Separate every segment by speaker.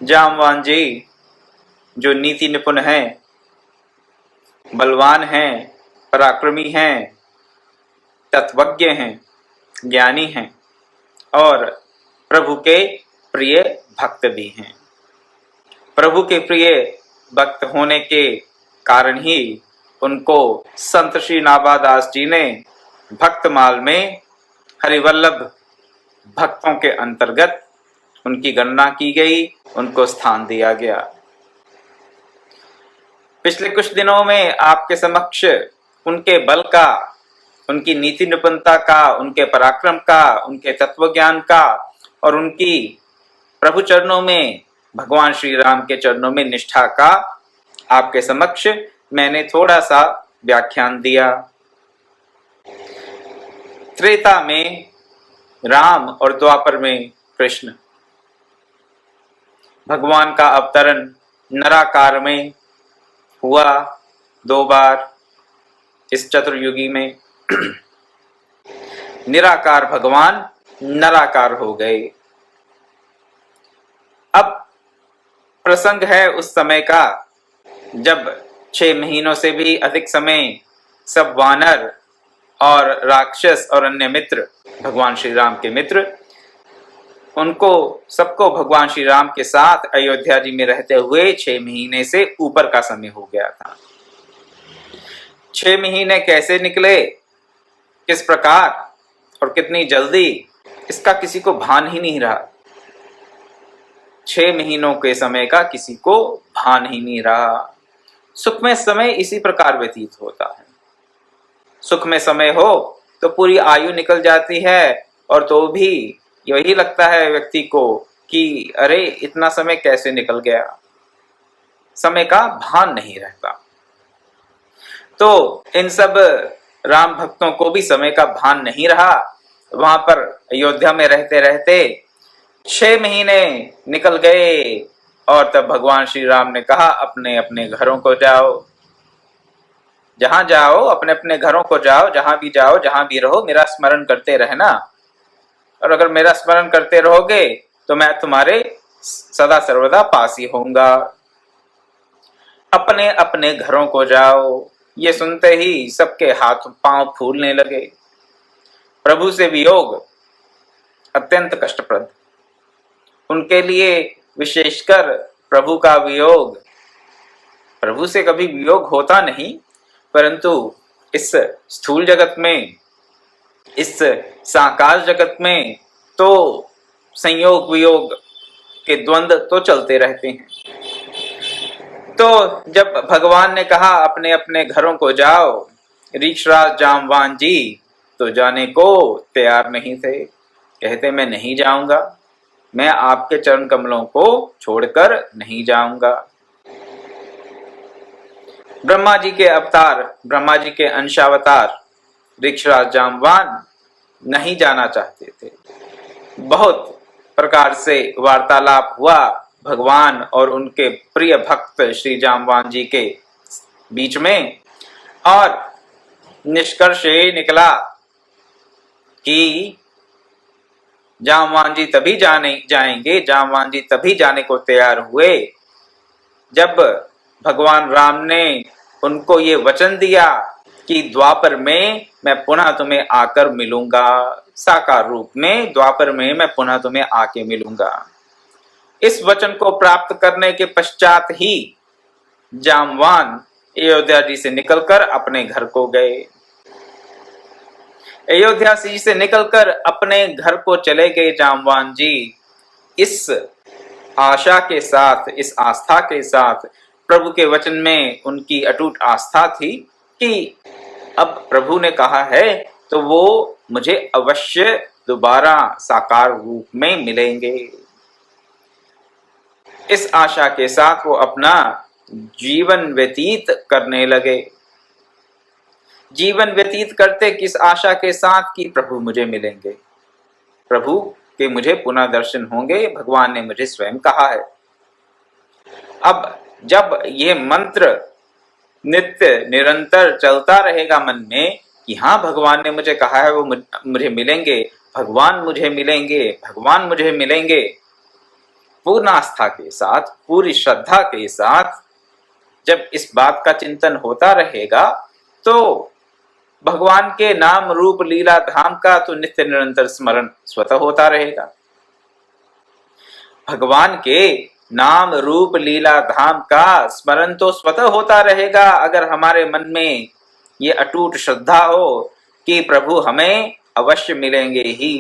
Speaker 1: जामवान जी जो नीति निपुण हैं, बलवान हैं, पराक्रमी हैं, तत्वज्ञ हैं, ज्ञानी हैं और प्रभु के प्रिय भक्त भी हैं। प्रभु के प्रिय भक्त होने के कारण ही उनको संत श्री नाभादास जी ने भक्तमाल में हरिवल्लभ भक्तों के अंतर्गत उनकी गणना की गई, उनको स्थान दिया गया। पिछले कुछ दिनों में आपके समक्ष उनके बल का, उनकी नीति निपुणता का, उनके पराक्रम का, उनके तत्वज्ञान का और उनकी प्रभु चरणों में, भगवान श्री राम के चरणों में निष्ठा का आपके समक्ष मैंने थोड़ा सा व्याख्यान दिया। त्रेता में राम और द्वापर में कृष्ण, भगवान का अवतरण नराकार में हुआ 2 बार इस चतुर्युगी में। निराकार भगवान नराकार हो गए। अब प्रसंग है उस समय का जब 6 महीनों से भी अधिक समय सब वानर और राक्षस और अन्य मित्र, भगवान श्री राम के मित्र, उनको सबको भगवान श्री राम के साथ अयोध्या जी में रहते हुए 6 महीने से ऊपर का समय हो गया था। 6 महीने कैसे निकले, किस प्रकार और कितनी जल्दी, इसका किसी को भान ही नहीं रहा। 6 महीनों के समय का किसी को भान ही नहीं रहा। सुख में समय इसी प्रकार व्यतीत होता है। सुख में समय हो तो पूरी आयु निकल जाती है और तो भी यही लगता है व्यक्ति को कि अरे इतना समय कैसे निकल गया, समय का भान नहीं रहता। तो इन सब राम भक्तों को भी समय का भान नहीं रहा। वहां पर अयोध्या में रहते रहते 6 महीने निकल गए और तब भगवान श्री राम ने कहा अपने अपने घरों को जाओ, जहां जाओ अपने अपने घरों को जाओ, जहां भी जाओ, जहां भी रहो, मेरा स्मरण करते रहना। और अगर मेरा स्मरण करते रहोगे तो मैं तुम्हारे सदा सर्वदा पास ही होऊंगा। अपने अपने घरों को जाओ। ये सुनते ही सबके हाथ पांव फूलने लगे। प्रभु से वियोग अत्यंत कष्टप्रद, उनके लिए विशेषकर प्रभु का वियोग। प्रभु से कभी वियोग होता नहीं, परंतु इस स्थूल जगत में, इस साकार जगत में तो संयोग वियोग के द्वंद्व तो चलते रहते हैं। तो जब भगवान ने कहा अपने अपने घरों को जाओ, ऋक्षराज जामवान जी तो जाने को तैयार नहीं थे। कहते मैं नहीं जाऊंगा, मैं आपके चरण कमलों को छोड़कर नहीं जाऊंगा। ब्रह्मा जी के अवतार, ब्रह्मा जी के अंशावतार ऋक्षराज जामवान नहीं जाना चाहते थे। बहुत प्रकार से वार्तालाप हुआ भगवान और उनके प्रिय भक्त श्री जामवान जी के बीच में और निष्कर्ष ये निकला कि जामवान जी तभी जाएंगे, जामवान जी तभी जाने को तैयार हुए जब भगवान राम ने उनको ये वचन दिया कि द्वापर में मैं पुनः तुम्हें आकर मिलूंगा, साकार रूप में द्वापर में मैं पुनः तुम्हें आके मिलूंगा। इस वचन को प्राप्त करने के पश्चात ही जामवान अयोध्या जी से निकलकर अपने घर को गए। अयोध्या जी से निकलकर अपने घर को चले गए जामवान जी इस आशा के साथ, इस आस्था के साथ, प्रभु के वचन में उनकी अटूट आस्था थी कि अब प्रभु ने कहा है तो वो मुझे अवश्य दोबारा साकार रूप में मिलेंगे। इस आशा के साथ वो अपना जीवन व्यतीत करने लगे। जीवन व्यतीत करते किस आशा के साथ कि प्रभु मुझे मिलेंगे, प्रभु के मुझे पुनः दर्शन होंगे, भगवान ने मुझे स्वयं कहा है। अब जब ये मंत्र नित्य निरंतर चलता रहेगा मन में कि हाँ भगवान ने मुझे कहा है वो मुझे मिलेंगे, भगवान मुझे मिलेंगे, भगवान मुझे मिलेंगे, पूर्ण आस्था के साथ, पूरी श्रद्धा के साथ जब इस बात का चिंतन होता रहेगा तो भगवान के नाम रूप लीला धाम का तो नित्य निरंतर स्मरण स्वतः होता रहेगा। भगवान के नाम रूप लीला धाम का स्मरण तो स्वतः होता रहेगा अगर हमारे मन में ये अटूट श्रद्धा हो कि प्रभु हमें अवश्य मिलेंगे ही।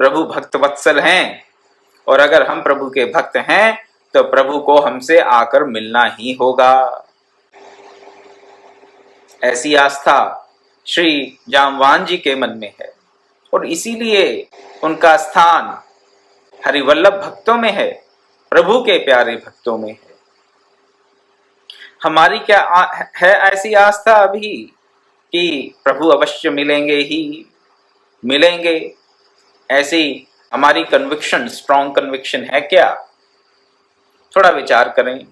Speaker 1: प्रभु भक्त वत्सल हैं और अगर हम प्रभु के भक्त हैं तो प्रभु को हमसे आकर मिलना ही होगा। ऐसी आस्था श्री जामवान जी के मन में है और इसीलिए उनका स्थान हरिवल्लभ भक्तों में है, प्रभु के प्यारे भक्तों में है। हमारी क्या है ऐसी आस्था अभी कि प्रभु अवश्य मिलेंगे ही मिलेंगे? ऐसी हमारी कन्विक्शन, स्ट्रॉन्ग कन्विक्शन है क्या? थोड़ा विचार करें।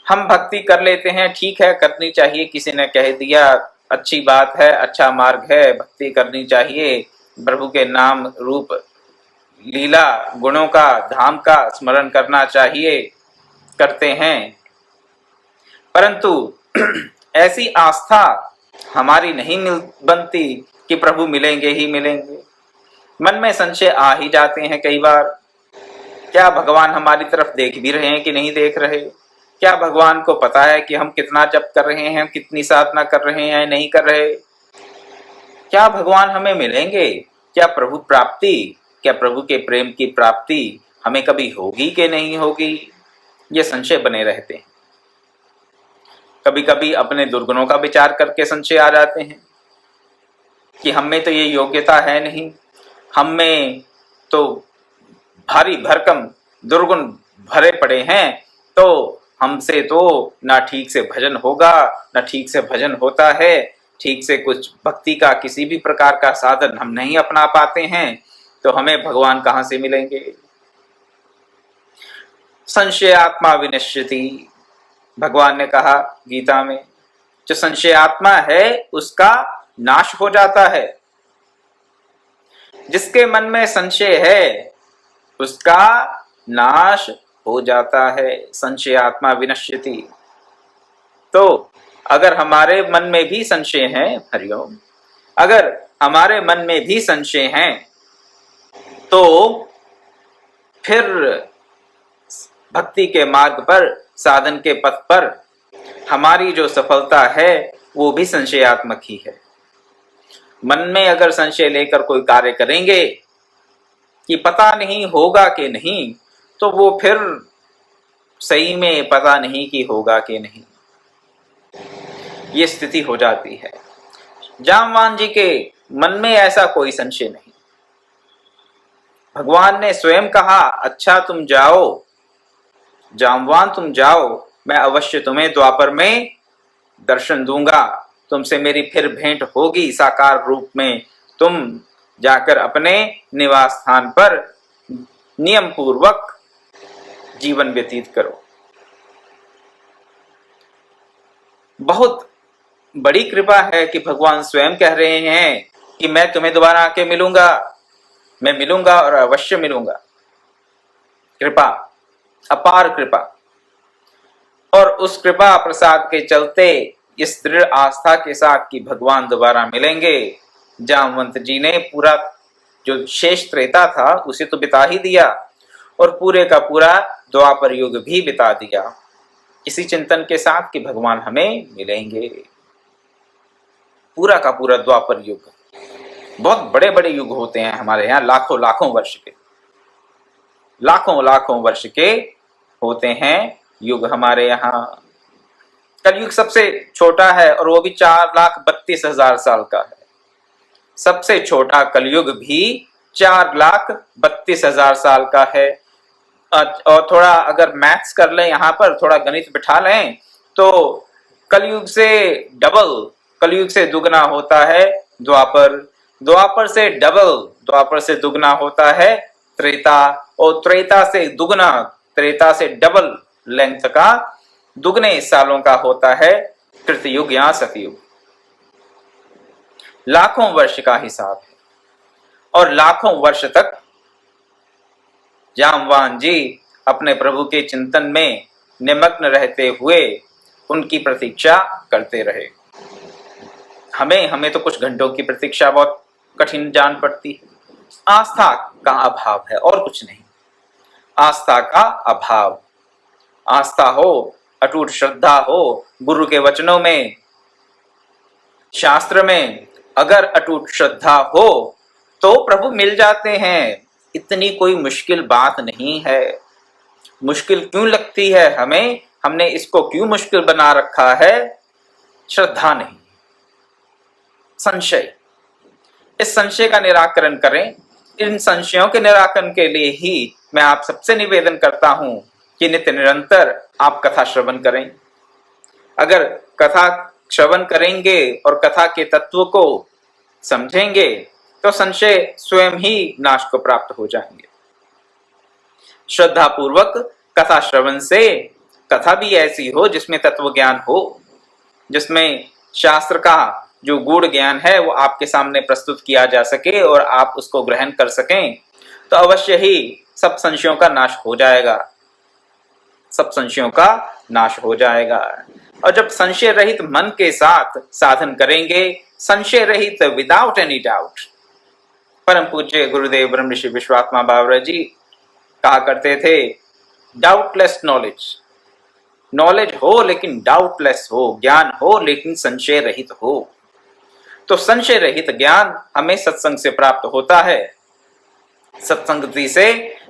Speaker 1: हम भक्ति कर लेते हैं, ठीक है, करनी चाहिए, किसी ने कह दिया, अच्छी बात है, अच्छा मार्ग है, भक्ति करनी चाहिए, प्रभु के नाम रूप लीला गुणों का धाम का स्मरण करना चाहिए, करते हैं। परंतु ऐसी आस्था हमारी नहीं बनती कि प्रभु मिलेंगे ही मिलेंगे। मन में संशय आ ही जाते हैं कई बार। क्या भगवान हमारी तरफ देख भी रहे हैं कि नहीं देख रहे? क्या भगवान को पता है कि हम कितना जप कर रहे हैं, कितनी साधना कर रहे हैं, नहीं कर रहे? क्या भगवान हमें मिलेंगे? क्या प्रभु प्राप्ति, क्या प्रभु के प्रेम की प्राप्ति हमें कभी होगी कि नहीं होगी? ये संशय बने रहते हैं। कभी कभी अपने दुर्गुणों का विचार करके संशय आ जाते हैं कि हम में तो ये योग्यता है नहीं, हम में तो भारी भरकम दुर्गुण भरे पड़े हैं, तो हमसे तो ना ठीक से भजन होगा, ना ठीक से भजन होता है, ठीक से कुछ भक्ति का किसी भी प्रकार का साधन हम नहीं अपना पाते हैं, तो हमें भगवान कहाँ से मिलेंगे? संशय आत्मा विनश्यति, भगवान ने कहा गीता में, जो संशय आत्मा है उसका नाश हो जाता है। जिसके मन में संशय है उसका नाश हो जाता है। संशय आत्मा विनश्यति। तो अगर हमारे मन में भी संशय है, हरिओम, अगर हमारे मन में भी संशय है तो फिर भक्ति के मार्ग पर, साधन के पथ पर हमारी जो सफलता है वो भी संशयात्मक ही है। मन में अगर संशय लेकर कोई कार्य करेंगे कि पता नहीं होगा कि नहीं, तो वो फिर सही में पता नहीं कि होगा कि नहीं, ये स्थिति हो जाती है। जामवान जी के मन में ऐसा कोई संशय नहीं। भगवान ने स्वयं कहा, अच्छा तुम जाओ जामवान, तुम जाओ, मैं अवश्य तुम्हें द्वापर में दर्शन दूंगा, तुमसे मेरी फिर भेंट होगी साकार रूप में, तुम जाकर अपने निवास स्थान पर नियम पूर्वक जीवन व्यतीत करो। बहुत बड़ी कृपा है कि भगवान स्वयं कह रहे हैं कि मैं तुम्हें दोबारा आके मिलूंगा, मैं मिलूंगा और अवश्य मिलूंगा। कृपा, अपार कृपा। और उस कृपा प्रसाद के चलते इस दृढ़ आस्था के साथ कि भगवान दोबारा मिलेंगे, जामवंत जी ने पूरा जो शेष त्रेता था उसे तो बिता ही दिया और पूरे का पूरा द्वापर युग भी बिता दिया इसी चिंतन के साथ कि भगवान हमें मिलेंगे। पूरा का पूरा द्वापर युग, बहुत बड़े बड़े युग होते हैं हमारे यहाँ, लाखों लाखों वर्ष के, लाखों लाखों वर्ष के होते हैं युग हमारे यहाँ। कलयुग सबसे छोटा है और वो भी 4,32,000 साल का है। सबसे छोटा कलयुग भी 4,32,000 साल का है। और थोड़ा अगर मैथ्स कर लें, यहाँ पर थोड़ा गणित बिठा लें, तो कलयुग से डबल, कलयुग से दुगना होता है द्वापर, द्वापर से डबल, द्वापर से दुगना होता है त्रेता, और त्रेता से दुगना, त्रेता से डबल लेंथ का, दुगने सालों का होता है कृतयुग या सतयुग। लाखों वर्ष का हिसाब है और लाखों वर्ष तक जामवान जी अपने प्रभु के चिंतन में निमग्न रहते हुए उनकी प्रतीक्षा करते रहे। हमें तो कुछ घंटों की प्रतीक्षा बहुत कठिन जान पड़ती है। आस्था का अभाव है और कुछ नहीं। आस्था का अभाव, आस्था हो, अटूट श्रद्धा हो गुरु के वचनों में, शास्त्र में अगर अटूट श्रद्धा हो तो प्रभु मिल जाते हैं। इतनी कोई मुश्किल बात नहीं है। मुश्किल क्यों लगती है हमें? हमने इसको क्यों मुश्किल बना रखा है? श्रद्धा नहीं, संशय। इस संशय का निराकरण करें। इन संशयों के निराकरण के लिए ही मैं आप सबसे निवेदन करता हूं कि नित्य निरंतर आप कथा श्रवण करें। अगर कथा श्रवण करेंगे और कथा के तत्व को समझेंगे तो संशय स्वयं ही नाश को प्राप्त हो जाएंगे। श्रद्धा पूर्वक कथा श्रवण से कथा भी ऐसी हो जिसमें तत्व ज्ञान हो, जिसमें शास्त्र का जो गूढ़ ज्ञान है वो आपके सामने प्रस्तुत किया जा सके और आप उसको ग्रहण कर सकें, तो अवश्य ही सब संशयों का नाश हो जाएगा। सब संशयों का नाश हो जाएगा। और जब संशय रहित मन के साथ साधन करेंगे, संशय रहित विदाउट एनी डाउट, परम पूज्य गुरुदेव ब्रह्म ऋषि विश्वात्मा बावरा जी कहा करते थे, डाउटलेस नॉलेज। नॉलेज हो लेकिन डाउटलेस हो, ज्ञान हो लेकिन संशय रहित हो। तो संशय रहित ज्ञान हमें सत्संग से प्राप्त होता है। सत्संगति से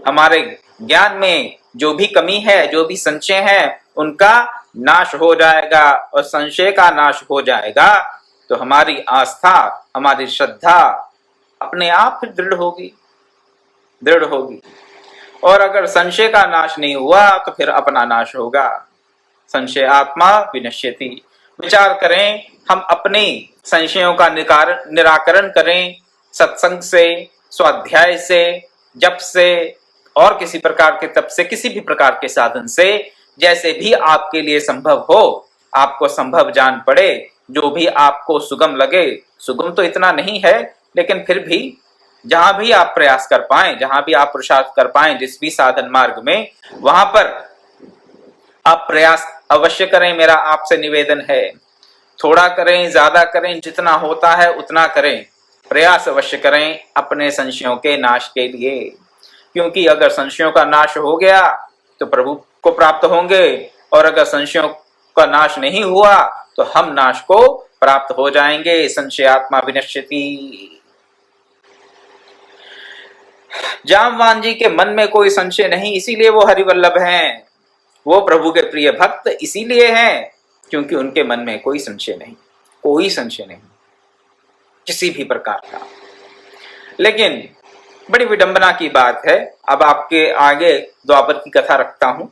Speaker 1: हमारे ज्ञान में जो भी कमी है, जो भी संशय है, उनका नाश हो जाएगा। और संशय का नाश हो जाएगा तो हमारी आस्था, हमारी श्रद्धा अपने आप फिर दृढ़ होगी। और अगर संशय का नाश नहीं हुआ तो फिर अपना नाश होगा। संशय आत्मा विनश्यति। विचार करें, हम अपने संशयों का निराकरण करें सत्संग से, स्वाध्याय से, जप से और किसी प्रकार के तप से, किसी भी प्रकार के साधन से, जैसे भी आपके लिए संभव हो, आपको संभव जान पड़े, जो भी आपको सुगम लगे। सुगम तो इतना नहीं है, लेकिन फिर भी जहां भी आप प्रयास कर पाएं, जहां भी आप पुरुषार्थ कर पाएं, जिस भी साधन मार्ग में, वहां पर आप प्रयास अवश्य करें। मेरा आपसे निवेदन है, थोड़ा करें, ज्यादा करें, जितना होता है उतना करें, प्रयास अवश्य करें अपने संशयों के नाश के लिए। क्योंकि अगर संशयों का नाश हो गया तो प्रभु को प्राप्त होंगे, और अगर संशयों का नाश नहीं हुआ तो हम नाश को प्राप्त हो जाएंगे। संशयात्मा विनश्यति। जामवान जी के मन में कोई संशय नहीं, इसीलिए वो हरिवल्लभ हैं। वो प्रभु के प्रिय भक्त इसीलिए हैं क्योंकि उनके मन में कोई संशय नहीं, कोई संशय नहीं किसी भी प्रकार का। लेकिन बड़ी विडंबना की बात है, अब आपके आगे द्वापर की कथा रखता हूं।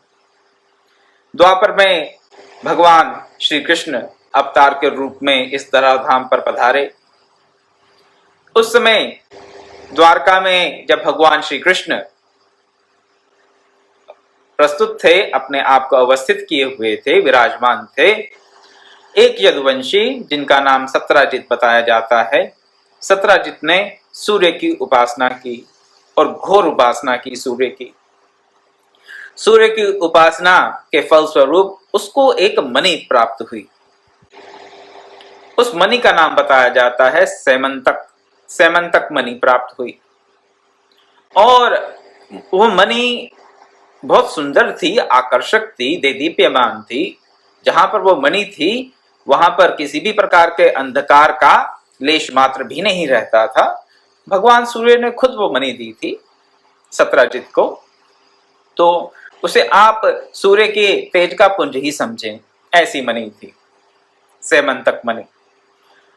Speaker 1: द्वापर में भगवान श्री कृष्ण अवतार के रूप में इस धराधाम पर पधारे। उस समय द्वारका में जब भगवान श्री कृष्ण प्रस्तुत थे, अपने आप को अवस्थित किए हुए थे, विराजमान थे, एक यदुवंशी जिनका नाम सत्राजित बताया जाता है, सत्राजित ने सूर्य की उपासना की और घोर उपासना की सूर्य की। सूर्य की उपासना के फलस्वरूप उसको एक मणि प्राप्त हुई। उस मणि का नाम बताया जाता है सैमंतक। सैमंतक मणि प्राप्त हुई और वो मणि बहुत सुंदर थी, आकर्षक थी, देदीप्यमान थी। जहां पर वो मणि थी वहां पर किसी भी प्रकार के अंधकार का लेश मात्र भी नहीं रहता था। भगवान सूर्य ने खुद वो मणि दी थी सत्राजित को, तो उसे आप सूर्य के तेज का पुंज ही समझें, ऐसी मणि थी सैमंतक मणि।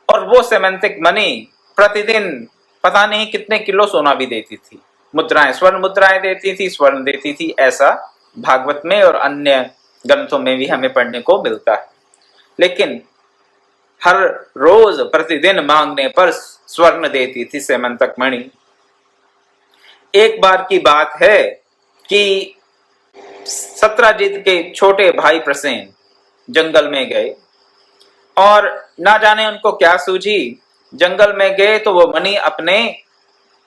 Speaker 1: और वो सैमंतक मणि प्रतिदिन पता नहीं कितने किलो सोना भी देती थी। मुद्राएं, स्वर्ण मुद्राएं देती थी, स्वर्ण देती थी, ऐसा भागवत में और अन्य ग्रंथों में भी हमें पढ़ने को मिलता है। लेकिन हर रोज प्रतिदिन मांगने पर स्वर्ण देती थी सैमंतक मणि। एक बार की बात है कि सत्राजित के छोटे भाई प्रसेन जंगल में गए और ना जाने उनको क्या सूझी, जंगल में गए तो वो मणि अपने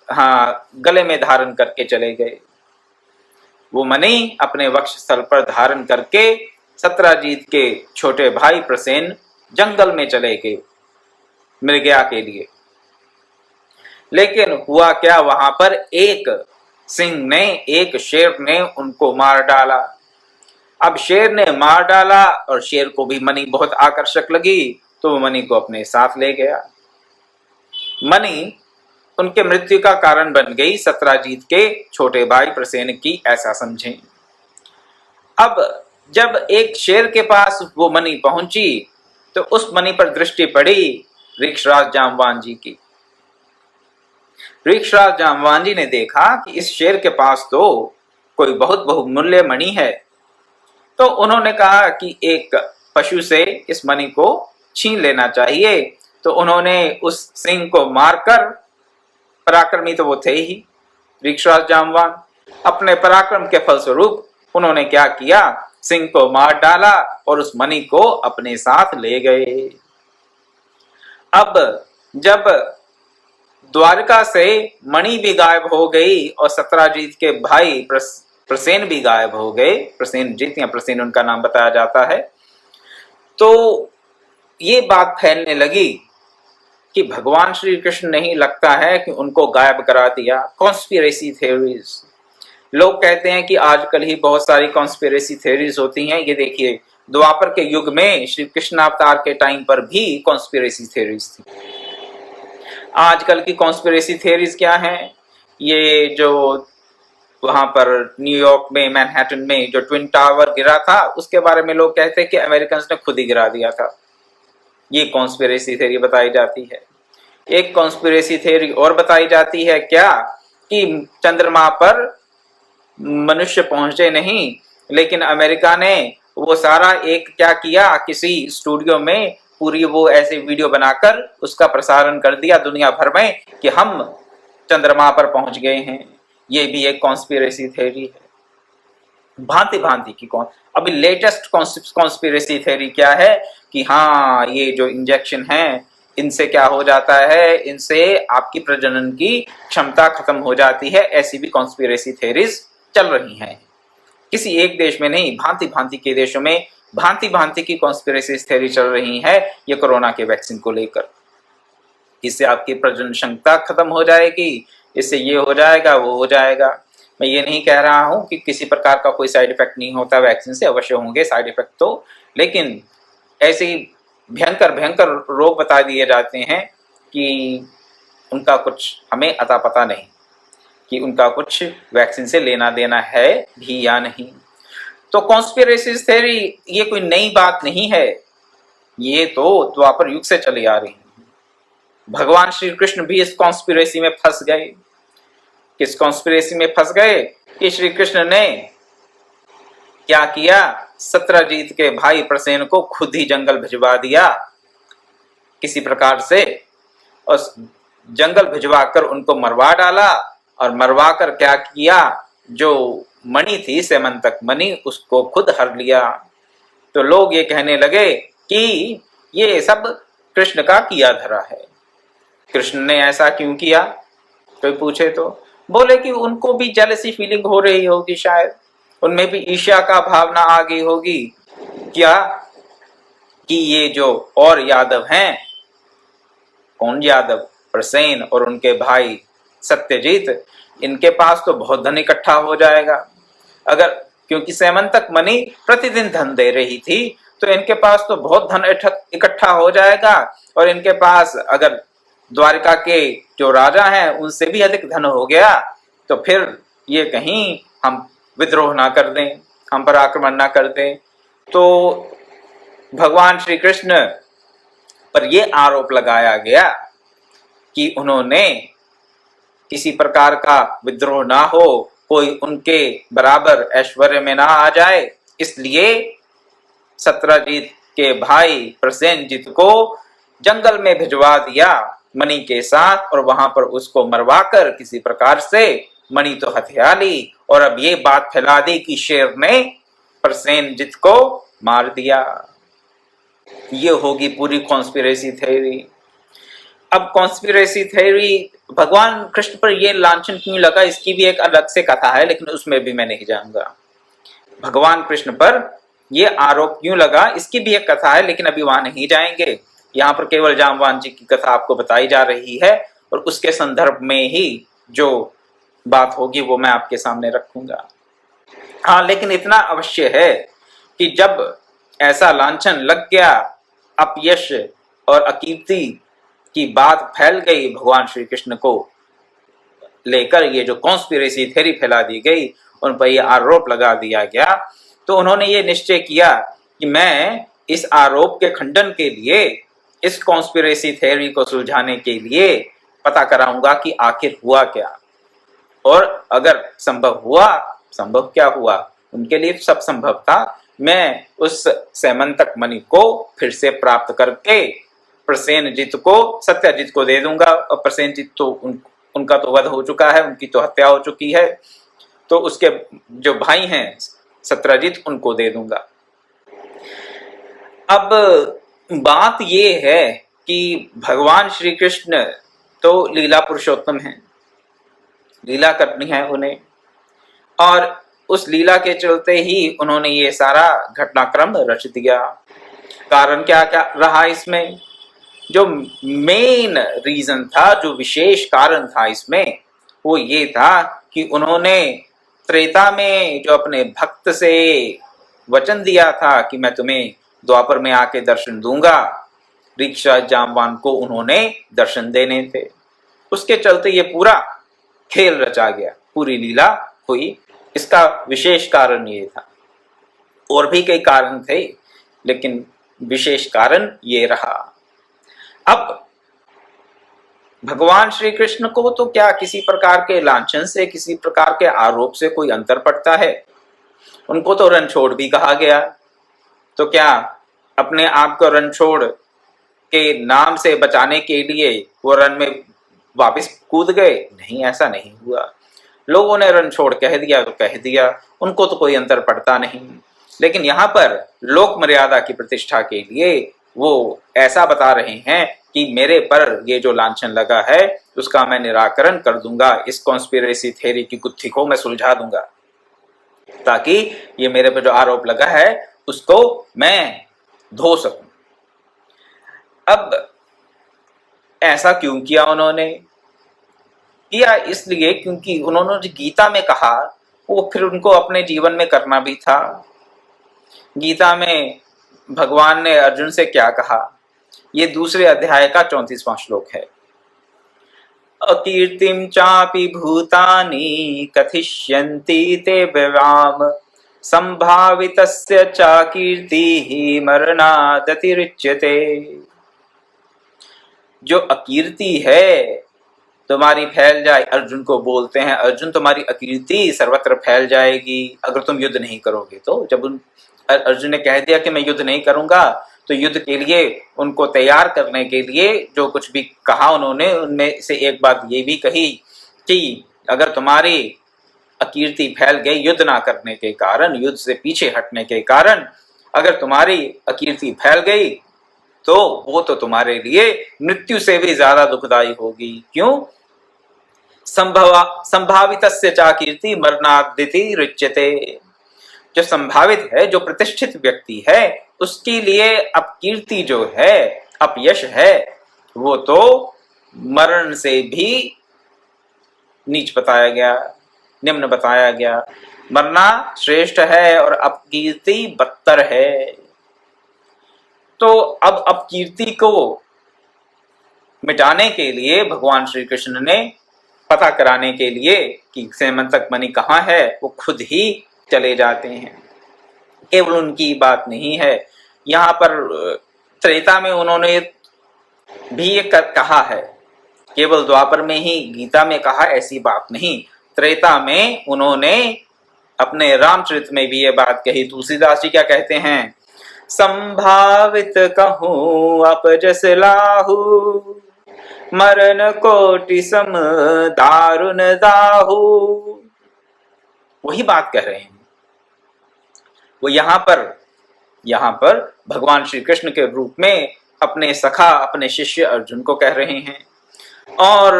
Speaker 1: गले में धारण करके चले गए। वो मणि अपने वक्षस्थल पर धारण करके सत्राजीत के छोटे भाई प्रसेन जंगल में चले गए मृगया के लिए। लेकिन हुआ क्या, वहां पर एक सिंह ने, एक शेर ने उनको मार डाला। अब शेर ने मार डाला और शेर को भी मणि बहुत आकर्षक लगी, तो वो मणि को अपने साथ ले गया। मणि उनके मृत्यु का कारण बन गई। सत्राजीत के छोटे भाई प्रसेन की ऐसा समझें। अब जब एक शेर के पास वो मणि पहुंची तो उस मणि पर दृष्टि पड़ी ऋक्षराज जामवान जी की। ऋक्षराज जामवान जी ने देखा कि इस शेर के पास तो कोई बहुत बहुमूल्य मणि है, तो उन्होंने कहा कि एक पशु से इस मणि को छीन लेना चाहिए। तो उन्होंने उस सिंह को मारकर, पराक्रमी तो वो थे ही ऋक्षराज जामवान, अपने पराक्रम के फलस्वरूप उन्होंने क्या किया, सिंह को मार डाला और उस मणि को अपने साथ ले गए। अब जब द्वारका से मणि भी गायब हो गई और सत्राजीत के भाई प्रसेन भी गायब हो गए, प्रसेनजीत या प्रसेन उनका नाम बताया जाता है, तो ये बात फैलने लगी कि भगवान श्री कृष्ण नहीं, लगता है कि उनको गायब करा दिया। कॉन्स्पिरेसी थ्योरीज, लोग कहते हैं कि आजकल ही बहुत सारी कॉन्स्पिरेसी थ्योरीज होती हैं। ये देखिए, द्वापर के युग में श्री कृष्ण अवतार के टाइम पर भी कॉन्स्पिरेसी थ्योरीज थी। आजकल की कॉन्स्पिरेसी थ्योरीज क्या हैं? ये जो वहां पर न्यूयॉर्क में, मैनहट्टन में जो ट्विन टावर गिरा था, उसके बारे में लोग कहते हैं कि अमेरिकन ने खुद ही गिरा दिया था। ये कॉन्स्पिरेसी थ्योरी बताई जाती है। एक कॉन्स्पिरेसी थ्योरी और बताई जाती है क्या, कि चंद्रमा पर मनुष्य पहुंचे नहीं, लेकिन अमेरिका ने वो सारा एक क्या किया, किसी स्टूडियो में पूरी वो ऐसे वीडियो बनाकर उसका प्रसारण कर दिया दुनिया भर में कि हम चंद्रमा पर पहुंच गए हैं। ये भी एक कॉन्स्पिरेसी थ्योरी है। भांति भांति की अभी लेटेस्ट कॉन्स्पिरेसी थ्योरी क्या है कि हाँ, ये जो इंजेक्शन है इनसे क्या हो जाता है, इनसे आपकी प्रजनन की क्षमता खत्म हो जाती है। ऐसी भी कॉन्स्पिरेसी थ्योरीज चल रही हैं। किसी एक देश में नहीं, भांति भांति के देशों में भांति भांति की कॉन्स्पिरेसी थ्योरी चल रही है ये कोरोना के वैक्सीन को लेकर। इससे आपकी प्रजनन क्षमता खत्म हो जाएगी, इससे ये हो जाएगा, वो हो जाएगा। मैं ये नहीं कह रहा हूं कि किसी प्रकार का कोई साइड इफेक्ट नहीं होता वैक्सीन से, अवश्य होंगे साइड इफेक्ट तो, लेकिन ऐसे ही भयंकर भयंकर रोग बता दिए जाते हैं कि उनका कुछ हमें अता पता नहीं कि उनका कुछ वैक्सीन से लेना देना है भी या नहीं। तो कॉन्स्पिरेसी थ्योरी ये कोई नई बात नहीं है, ये तो द्वापर युग से चली आ रही है। भगवान श्री कृष्ण भी इस कॉन्स्पिरेसी में फंस गए। किस कॉन्स्पिरेसी में फंस गए कि श्री कृष्ण ने क्या किया, सत्राजीत के भाई प्रसेन को खुद ही जंगल भिजवा दिया किसी प्रकार से, और जंगल भिजवा कर उनको मरवा डाला। और मरवा कर क्या किया, जो मणि थी सेमंतक मणि, उसको खुद हर लिया। तो लोग ये कहने लगे कि ये सब कृष्ण का किया धरा है। कृष्ण ने ऐसा क्यों किया, कोई पूछे तो बोले कि उनको भी जेलसी फीलिंग हो रही होगी, शायद उनमें भी ईर्ष्या का भावना आ गई होगी क्या, कि ये जो और यादव हैं, कौन यादव, प्रसेन और उनके भाई सत्यजीत, इनके पास तो बहुत धन इकट्ठा हो जाएगा। अगर, क्योंकि सेमंतक मणि प्रतिदिन धन दे रही थी, तो इनके पास तो बहुत धन इकट्ठा हो जाएगा। और इनके पास अगर द्वारिका के जो राजा हैं उनसे भी अधिक धन हो गया, तो फिर ये कहीं हम विद्रोह ना कर दें, हम पर आक्रमण ना कर दें। तो भगवान श्री कृष्ण पर यह आरोप लगाया गया कि उन्होंने किसी प्रकार का विद्रोह ना हो, कोई उनके बराबर ऐश्वर्य में ना आ जाए, इसलिए सत्राजीत के भाई प्रसेनजीत को जंगल में भिजवा दिया मणि के साथ, और वहां पर उसको मरवाकर किसी प्रकार से मणि तो हथिया ली। और अब ये बात फैला दी कि शेर ने प्रसेनजीत को मार दिया। ये होगी पूरी कॉन्स्पिरेसी थ्योरी। अब कॉन्स्पिरेसी थ्योरी, भगवान कृष्ण पर ये लांछन क्यों लगा, इसकी भी एक अलग से कथा है, लेकिन उसमें भी मैं नहीं जाऊंगा। भगवान कृष्ण पर ये आरोप क्यों लगा, इसकी भी एक कथा है, लेकिन अभी वहां नहीं जाएंगे। यहाँ पर केवल जामवान जी की कथा आपको बताई जा रही है, और उसके संदर्भ में ही जो बात होगी वो मैं आपके सामने रखूंगा। हाँ, लेकिन इतना अवश्य है कि जब ऐसा लांछन लग गया, अपयश और अकीर्ति की बात फैल गई भगवान श्री कृष्ण को लेकर, ये जो कॉन्स्पिरेसी थ्योरी फैला दी गई, उन पर यह आरोप लगा दिया गया, तो उन्होंने ये निश्चय किया कि मैं इस आरोप के खंडन के लिए, इस कॉन्स्पिरेसी थ्योरी को सुलझाने के लिए पता कराऊंगा कि आखिर हुआ क्या, और अगर संभव हुआ, संभव क्या हुआ, उनके लिए सब संभव था, मैं उस सैमंतक मणि को फिर से प्राप्त करके प्रसेनजित को, सत्यजित को दे दूंगा। और प्रसेनजित तो उनका तो वध हो चुका है, उनकी तो हत्या हो चुकी है, तो उसके जो भाई हैं सत्यजित, उनको दे दूंगा। अब बात ये है कि भगवान श्री कृष्ण तो लीला पुरुषोत्तम हैं, लीला करनी है उन्हें, और उस लीला के चलते ही उन्होंने ये सारा घटनाक्रम रच दिया। कारण क्या क्या रहा इसमें, जो मेन रीजन था, जो विशेष कारण था इसमें, वो ये था कि उन्होंने त्रेता में जो अपने भक्त से वचन दिया था कि मैं तुम्हें द्वापर में आके दर्शन दूंगा, रीक्षा जामवान को उन्होंने दर्शन देने थे, उसके चलते ये पूरा खेल रचा गया, पूरी लीला हुई। इसका विशेष कारण ये था, और भी कई कारण थे, लेकिन विशेष कारण ये रहा। अब भगवान श्री कृष्ण को तो क्या किसी प्रकार के लांछन से, किसी प्रकार के आरोप से कोई अंतर पड़ता है? उनको तो रणछोड़ भी कहा गया, तो क्या अपने आप को रणछोड़ के नाम से बचाने के लिए वो रण में वापस कूद गए? नहीं, ऐसा नहीं हुआ। लोगों ने रणछोड़ कह दिया तो कह दिया, उनको तो कोई अंतर पड़ता नहीं। लेकिन यहाँ पर लोक मर्यादा की प्रतिष्ठा के लिए वो ऐसा बता रहे हैं कि मेरे पर ये जो लांछन लगा है उसका मैं निराकरण कर दूंगा, इस कॉन्स्पिरेसी थ्योरी की गुत्थी को मैं सुलझा दूंगा, ताकि ये मेरे पर जो आरोप लगा है उसको मैं धो सकूं। अब ऐसा क्यों किया उन्होंने? किया इसलिए क्योंकि उन्होंने जो गीता में कहा वो फिर उनको अपने जीवन में करना भी था। गीता में भगवान ने अर्जुन से क्या कहा, ये दूसरे अध्याय का 34वां श्लोक है। अकीर्तिम चापि भूतानि कथिष्यन्ति ते विवाम संभावितस्य चाकीर्तिः मरणादतिरिच्यते। जो अकीर्ति है तुम्हारी फैल जाए, अर्जुन को बोलते हैं, अर्जुन तुम्हारी अकीर्ति सर्वत्र फैल जाएगी अगर तुम युद्ध नहीं करोगे। तो जब अर्जुन ने कह दिया कि मैं युद्ध नहीं करूंगा, तो युद्ध के लिए उनको तैयार करने के लिए जो कुछ भी कहा उन्होंने, उनमें से एक बात ये भी कही कि अगर तुम्हारी अकीर्ति फैल गई युद्ध ना करने के कारण, युद्ध से पीछे हटने के कारण, अगर तुम्हारी अकीर्ति फैल गई तो वो तो तुम्हारे लिए मृत्यु से भी ज्यादा दुखदायी होगी। क्यों? संभावितस्य चाकीर्ति मरणादिति रिच्यते। जो संभावित है, जो प्रतिष्ठित व्यक्ति है, उसके लिए अपकीर्ति जो है, अपयश है, वो तो मरण से भी नीच बताया गया, निम्न बताया गया। मरना श्रेष्ठ है और अपकीर्ति बदतर है। तो अब अपकीर्ति को मिटाने के लिए भगवान श्री कृष्ण ने पता कराने के लिए कि सैमंतक मणि कहाँ है, वो खुद ही चले जाते हैं। केवल उनकी बात नहीं है, यहाँ पर त्रेता में उन्होंने भी ये कहा है, केवल द्वापर में ही गीता में कहा ऐसी बात नहीं, त्रेता में उन्होंने अपने रामचरित में भी ये बात कही। तुलसीदास जी क्या कहते हैं, संभावित कहूं अपजस लाहू मरण कोटि सम दारुण दाहू। वही बात कह रहे हैं वो यहाँ पर भगवान श्री कृष्ण के रूप में अपने सखा, अपने शिष्य अर्जुन को कह रहे हैं, और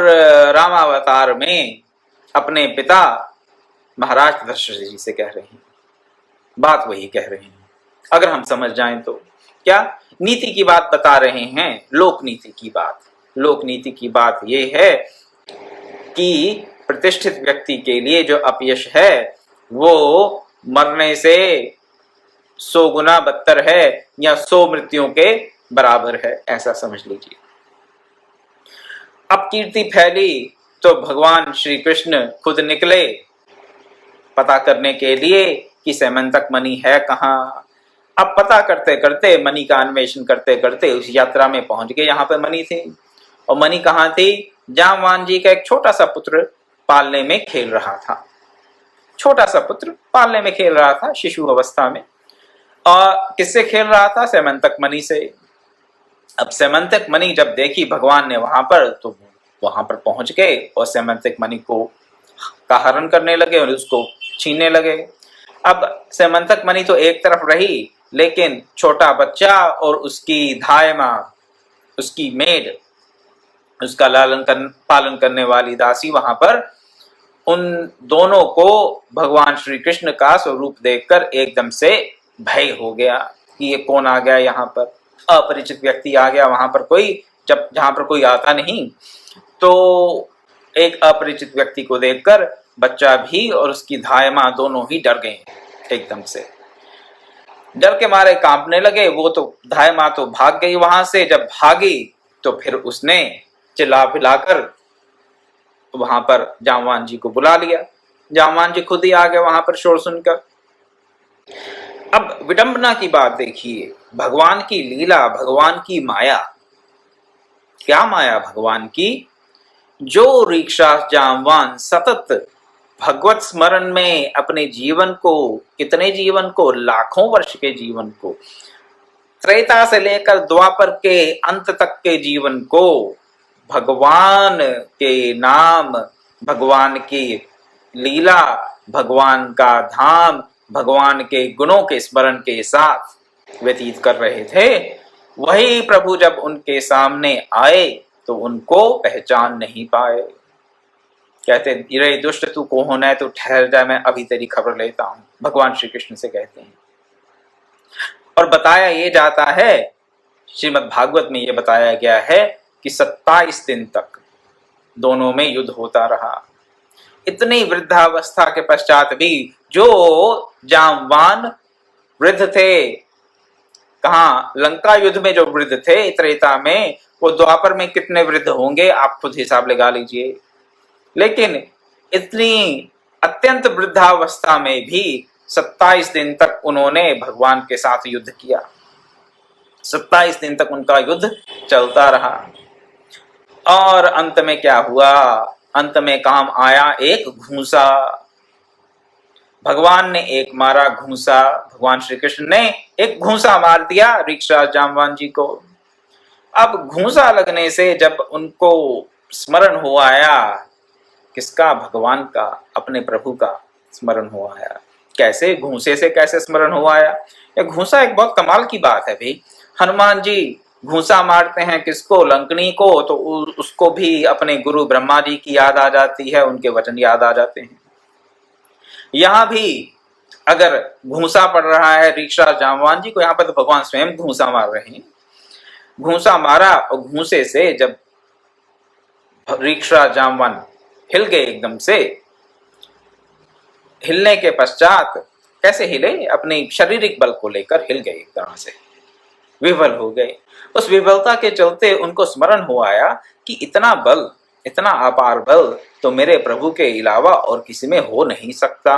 Speaker 1: रामावतार में अपने पिता महाराज दशरथ जी से कह रहे हैं। बात वही कह रहे हैं। अगर हम समझ जाएं तो क्या नीति की बात बता रहे हैं, लोक नीति की बात। लोक नीति की बात यह है कि प्रतिष्ठित व्यक्ति के लिए जो अपयश है वो मरने से 100 गुना बदतर है या 100 मृत्युओं के बराबर है, ऐसा समझ लीजिए। अब कीर्ति फैली तो भगवान श्री कृष्ण खुद निकले पता करने के लिए कि सैमंतक मणि है कहाँ। अब पता करते करते, मणि का अन्वेषण करते करते उस यात्रा में पहुंच गए। यहाँ पे मणि थी, और मणि कहाँ थी? जामवान जी का एक छोटा सा पुत्र पालने में खेल रहा था। छोटा सा पुत्र पालने में खेल रहा था शिशु अवस्था में। और किससे खेल रहा था? सैमंतक मणि से। अब सैमंतक मणि जब देखी भगवान ने वहां पर, तो वहां पर पहुंच गए और सैमंतक मणि को का हरण करने लगे और उसको छीनने लगे। अब सैमंतक मणि तो एक तरफ रही, लेकिन छोटा बच्चा और उसकी धाय माँ, उसकी मेड, उसका पालन करने वाली दासी वहां पर, उन दोनों को भगवान श्री कृष्ण का स्वरूप देखकर एकदम से भय हो गया कि ये कौन आ गया यहाँ पर, अपरिचित व्यक्ति आ गया वहां पर। कोई जब जहां पर कोई आता नहीं, तो एक अपरिचित व्यक्ति को देखकर बच्चा भी और उसकी धाय माँ दोनों ही डर गए। एकदम से डर के मारे कांपने लगे। वो तो धाय माँ तो भाग गई वहां से। जब भागी तो फिर उसने चिल्ला पिलाकर वहां पर जामवान जी को बुला लिया। जामवान जी खुद ही आ गए वहां पर शोर सुनकर। अब विडंबना की बात देखिए, भगवान की लीला, भगवान की माया। क्या माया भगवान की? जो रिक्शा जामवान सतत भगवत स्मरण में अपने जीवन को, कितने जीवन को, लाखों वर्ष के जीवन को, त्रेता से लेकर द्वापर के अंत तक के जीवन को भगवान के नाम, भगवान की लीला, भगवान का धाम, भगवान के गुणों के स्मरण के साथ व्यतीत कर रहे थे, वही प्रभु जब उनके सामने आए तो उनको पहचान नहीं पाए। कहते, रे दुष्ट तू कौन है, तू ठहर जा, मैं अभी तेरी खबर लेता हूं, भगवान श्री कृष्ण से कहते हैं। और बताया ये जाता है, श्रीमद् भागवत में ये बताया गया है कि 27 दिन तक दोनों में युद्ध होता रहा। इतनी वृद्धावस्था के पश्चात भी जो जामवान वृद्ध थे, कहाँ लंका युद्ध में जो वृद्ध थे त्रेता में, वो द्वापर में कितने वृद्ध होंगे आप खुद हिसाब लगा लीजिए। लेकिन इतनी अत्यंत वृद्धावस्था में भी 27 दिन तक उन्होंने भगवान के साथ युद्ध किया। 27 दिन तक उनका युद्ध चलता रहा। और अंत में क्या हुआ? अंत में काम आया एक घूंसा। भगवान ने एक मारा घूंसा, भगवान श्री कृष्ण ने एक घूंसा मार दिया रिक्शा जामवान जी को। अब घूंसा लगने से जब उनको स्मरण हो आया, किसका? भगवान का, अपने प्रभु का स्मरण हो आया। कैसे? घूंसे से कैसे स्मरण हो आया? ये घूंसा एक बहुत कमाल की बात है भाई। हनुमान जी घूंसा मारते हैं किसको? लंकनी को, तो उसको भी अपने गुरु ब्रह्मा जी की याद आ जाती है, उनके वचन याद आ जाते हैं। यहां भी अगर घूंसा पड़ रहा है रिक्शा जामवान जी को, यहां पर तो भगवान स्वयं घूंसा मार रहे हैं। घूंसा मारा और घूंसे से जब रिक्शा जामवान हिल गए, एकदम से हिलने के पश्चात कैसे हिले? अपने शारीरिक बल को लेकर हिल गए, एक तरह से विफल हो गए। उस विफलता के चलते उनको स्मरण हो आया कि इतना बल, इतना अपार बल तो मेरे प्रभु के अलावा और किसी में हो नहीं सकता।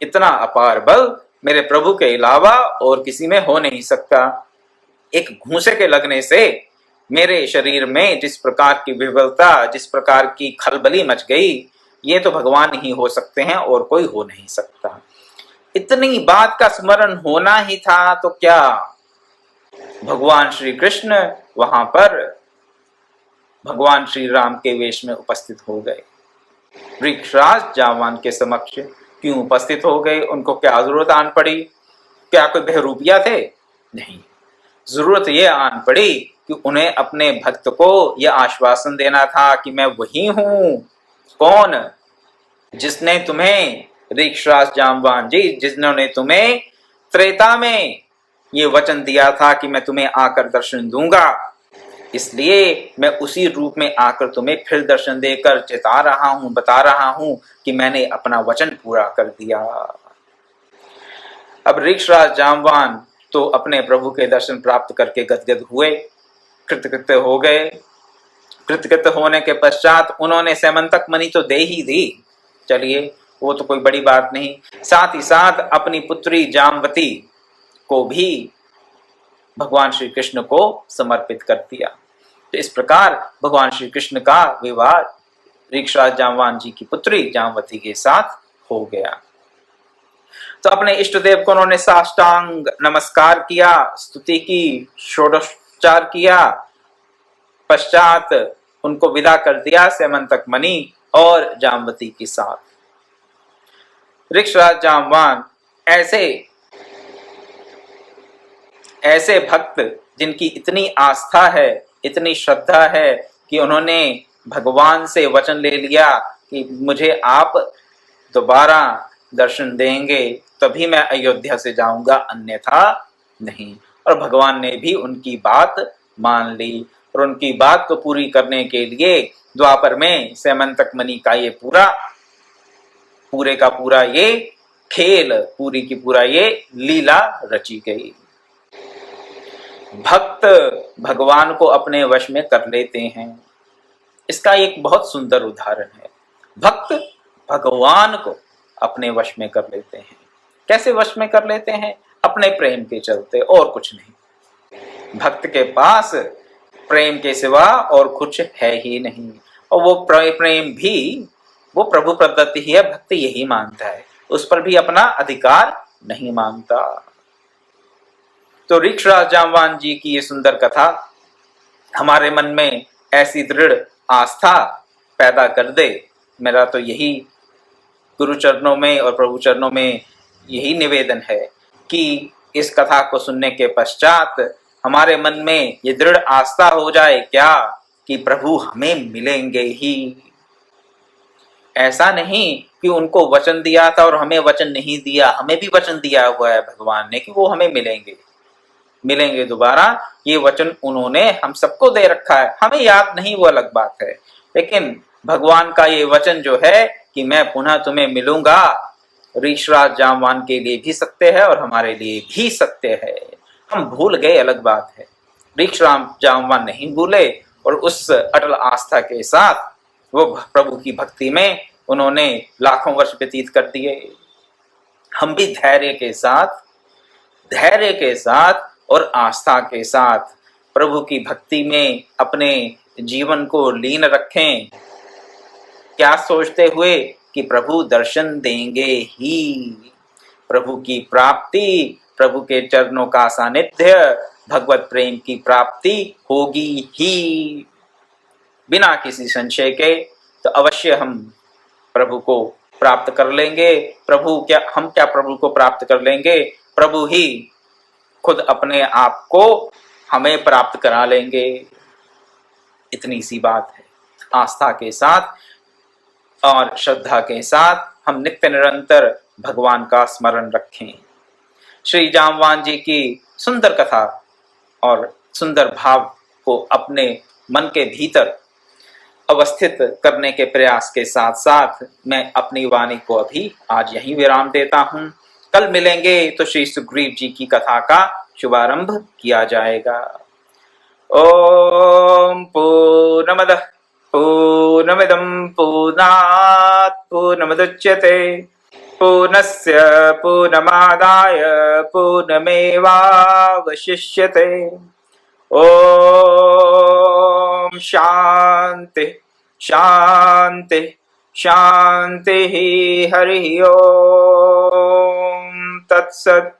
Speaker 1: इतना अपार बल मेरे प्रभु के अलावा और किसी में हो नहीं सकता। एक घूंसे के लगने से मेरे शरीर में जिस प्रकार की विफलता, जिस प्रकार की खलबली मच गई, ये तो भगवान ही हो सकते हैं और कोई हो नहीं सकता। इतनी बात का स्मरण होना ही था तो क्या भगवान श्री कृष्ण वहां पर भगवान श्री राम के वेश में उपस्थित हो गए। वृक्षराज जामवान के समक्ष क्यों उपस्थित हो गए? उनको क्या जरूरत आन पड़ी? क्या कोई बहरूपिया थे? नहीं, जरूरत ये आन पड़ी कि उन्हें अपने भक्त को यह आश्वासन देना था कि मैं वही हूं। कौन? जिसने तुम्हें, ऋक्षराज जाम्बवान जी, जिन्होंने तुम्हें त्रेता में ये वचन दिया था कि मैं तुम्हें आकर दर्शन दूंगा, इसलिए मैं उसी रूप में आकर तुम्हें फिर दर्शन देकर चेता रहा हूं, बता रहा हूं कि मैंने अपना वचन पूरा कर दिया। अब ऋक्षराज जाम्बवान तो अपने प्रभु के दर्शन प्राप्त करके गदगद हुए, कृतकृत्य हो गए। कृतकृत्य होने के पश्चात उन्होंने सेमंतक मणि तो दे ही दी, चलिए वो तो कोई बड़ी बात नहीं, साथ ही साथ अपनी पुत्री जामवती को भी भगवान श्री कृष्ण को समर्पित कर दिया। तो इस प्रकार भगवान श्री कृष्ण का विवाह ऋक्षराज जाम्बवान जी की पुत्री जामवती के साथ हो गया। तो अपने इष्ट देव को उन्होंने साष्टांग नमस्कार किया, स्तुति की, षोडशोपचार किया, पश्चात उनको विदा कर दिया सेमंतक मणि और जामवती के साथ। ऋक्षराज जाम्बवान ऐसे भक्त जिनकी इतनी आस्था है, इतनी श्रद्धा है कि उन्होंने भगवान से वचन ले लिया कि मुझे आप दोबारा दर्शन देंगे तभी मैं अयोध्या से जाऊंगा, अन्यथा नहीं। और भगवान ने भी उनकी बात मान ली और उनकी बात को पूरी करने के लिए द्वापर में सेमंतक मणि का ये पूरे का पूरा ये खेल, पूरी की पूरा ये लीला रची गई। भक्त भगवान को अपने वश में कर लेते हैं, इसका एक बहुत सुंदर उदाहरण है। भक्त भगवान को अपने वश में कर लेते हैं। कैसे वश में कर लेते हैं? अपने प्रेम के चलते, और कुछ नहीं। भक्त के पास प्रेम के सिवा और कुछ है ही नहीं, और वो प्रेम भी वो प्रभु प्रदत्त ही है, भक्त यही मानता है, उस पर भी अपना अधिकार नहीं मानता। तो ऋक्षराज जाम्बवान जी की ये सुंदर कथा हमारे मन में ऐसी दृढ़ आस्था पैदा कर दे। मेरा तो यही गुरु चरणों में और प्रभु चरणों में यही निवेदन है कि इस कथा को सुनने के पश्चात हमारे मन में ये दृढ़ आस्था हो जाए क्या कि प्रभु हमें मिलेंगे ही। ऐसा नहीं कि उनको वचन दिया था और हमें वचन नहीं दिया, हमें भी वचन दिया हुआ है भगवान ने कि वो हमें मिलेंगे दोबारा। ये वचन उन्होंने हम सबको दे रखा है, हमें याद नहीं वो अलग बात है, लेकिन भगवान का ये वचन जो है कि मैं पुनः तुम्हें मिलूंगा, ऋक्षराज जाम्बवान के लिए भी सत्य है और हमारे लिए भी सत्य है। हम भूल गए अलग बात है, ऋक्षराज जाम्बवान नहीं भूले और उस अटल आस्था के साथ वो प्रभु की भक्ति में उन्होंने लाखों वर्ष व्यतीत कर दिए। हम भी धैर्य के साथ और आस्था के साथ प्रभु की भक्ति में अपने जीवन को लीन रखें, क्या सोचते हुए कि प्रभु दर्शन देंगे ही, प्रभु की प्राप्ति, प्रभु के चरणों का सानिध्य, भगवत प्रेम की प्राप्ति होगी ही बिना किसी संशय के। तो अवश्य हम प्रभु को प्राप्त कर लेंगे। हम क्या प्रभु को प्राप्त कर लेंगे? प्रभु ही खुद अपने आप को हमें प्राप्त करा लेंगे। इतनी सी बात है। आस्था के साथ और श्रद्धा के साथ हम नित्य निरंतर भगवान का स्मरण रखें। श्री जाम्बवान जी की सुंदर कथा और सुंदर भाव को अपने मन के भीतर अवस्थित करने के प्रयास के साथ साथ मैं अपनी वाणी को अभी आज यहीं विराम देता हूं। कल मिलेंगे तो श्री सुग्रीव जी की कथा का शुभारंभ किया जाएगा। ओम पूर्णमदः पूर्णमिदं पूर्णात् पूर्णमुदच्यते पूर्णस्य पूर्णमादाय पूर्णमेवावशिष्यते। ओम शांति शांति शांति। हरि ओम तत्सत्।